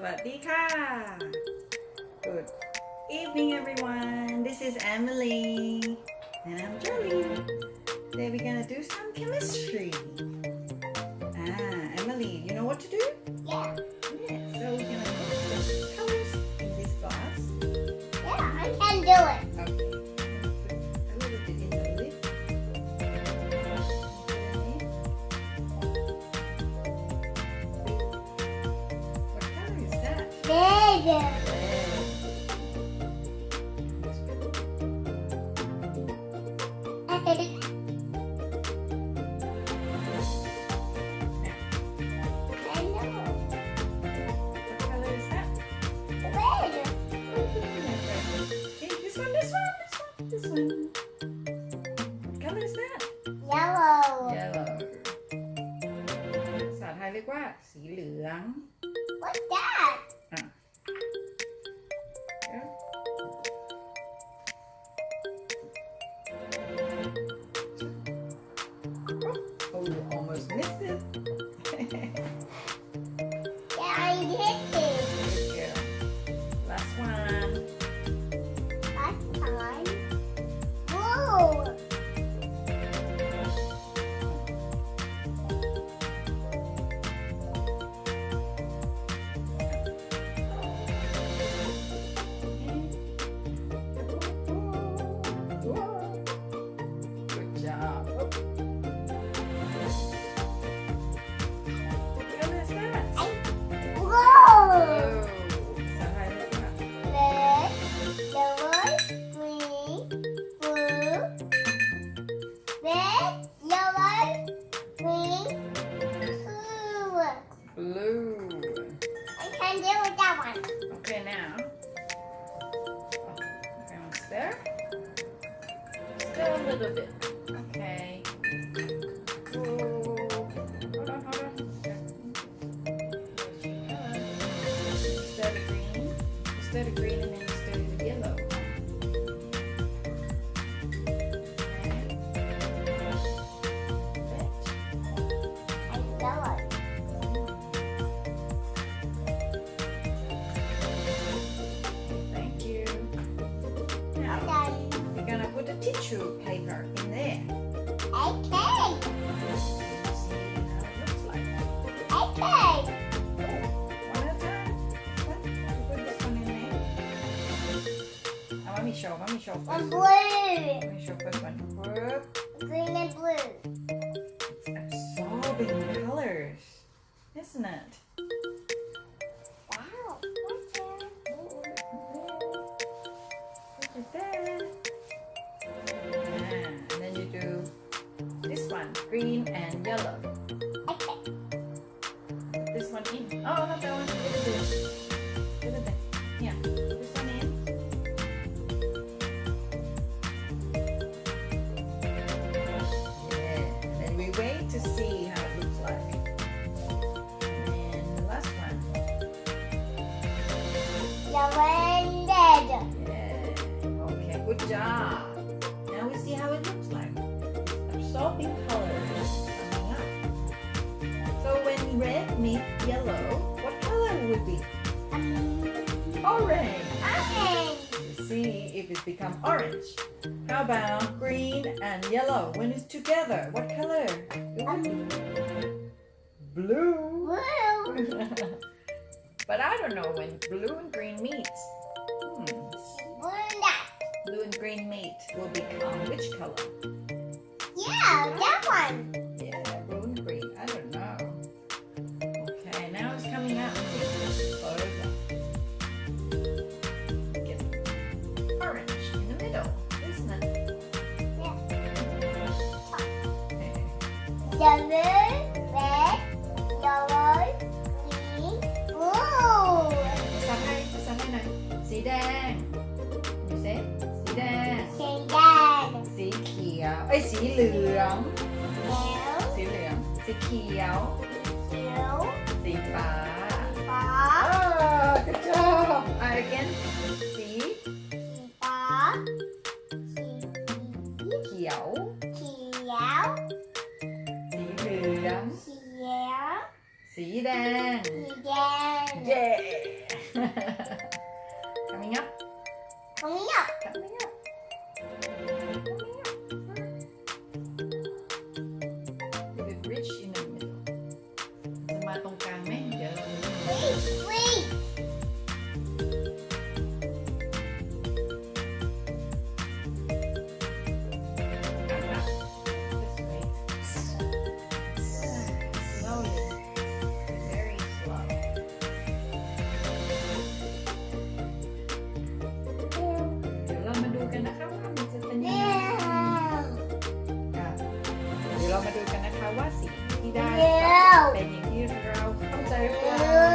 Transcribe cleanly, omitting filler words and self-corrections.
วัสดีค่ะ Good evening everyone. This is Amelie and I'm Jolie. Today we're gonna do some chemistry. Amelie, you know what to do? Yeah. Yeah. So we're gonna put colors in this glass. Yeah, I can do it. Okay. Put a little bit in the lid. What color is that? Red. I know. What color is that? Red. Okay, this one. What color is that? Yellow. Yellow. ภาษาไทยเรียกว่าสีเหลือง What's that? Oh, you almost missed it. Yeah, I hit it. Good girl. Last one. Last time. Blue. Good job. Oh. What color is that? Blue. Oh, ภาษาไทยเรียกว่า Red, yellow, green, blue. Red, yellow, green, blue. blue. I can deal with that one. Okay, now. Almost there. Still a little bit. Okay. Oh, hold on. Instead of green, and then instead of yellow. And yellow. Thank you. Now Okay. we're gonna put the tissue paper in there. Okay. See how it looks like. Okay. One at a time. Put this one in there. Now let me show And first. blue. Let me show first one. Whoop. Green and blue. It's absorbing colors, isn't it? Wow. Okay. Put it there. And then you do this one, green and yellow. Okay. Put this one in. Oh, not that one. Put it there. Put it there. Yeah. This one in. Yeah. And then we wait to see how it looks like. And the last one. Yellow and red. Yeah. Okay, good job. Now we see how it looks like. Absorbing colors coming up. So when red meets yellow, what color would be? Orange. Orange. You see if it becomes orange. How about green and yellow? When it's together, what color? It would be blue. Blue. But I don't know when blue and green meets. Blue and that. Blue and green meet will become which color? Yeah, that one. Yeah, blue and green. I don't know. Okay, now it's coming out. Over. Get orange in the middle, isn't it? Okay. Yellow, red, yellow, green, blue. ภาษาไทยหน่อยสีแดงดูสิสีแดง สีแดง สีเขียวสีเหลือง แล้ว สีเหลืองสีเขียว เขียว สีฟ้า ฟ้า good job again สี สีฟ้าสี เขียว เขียว สีเหลือง เขียว สีแดง สีแดง เย้ มาตรงกลางไหมเดี๋ยวเราดู Wait. กลางละ Just wait. Slowly. Very slow. เดี๋ยวเรามาดูกันนะคะว่ามันจะเป็นยังไง เดี๋ยวเรามาดูกันนะคะว่าสีที่ได้จะเป็นอย่างที่เราเข้าใจหรือเปล่า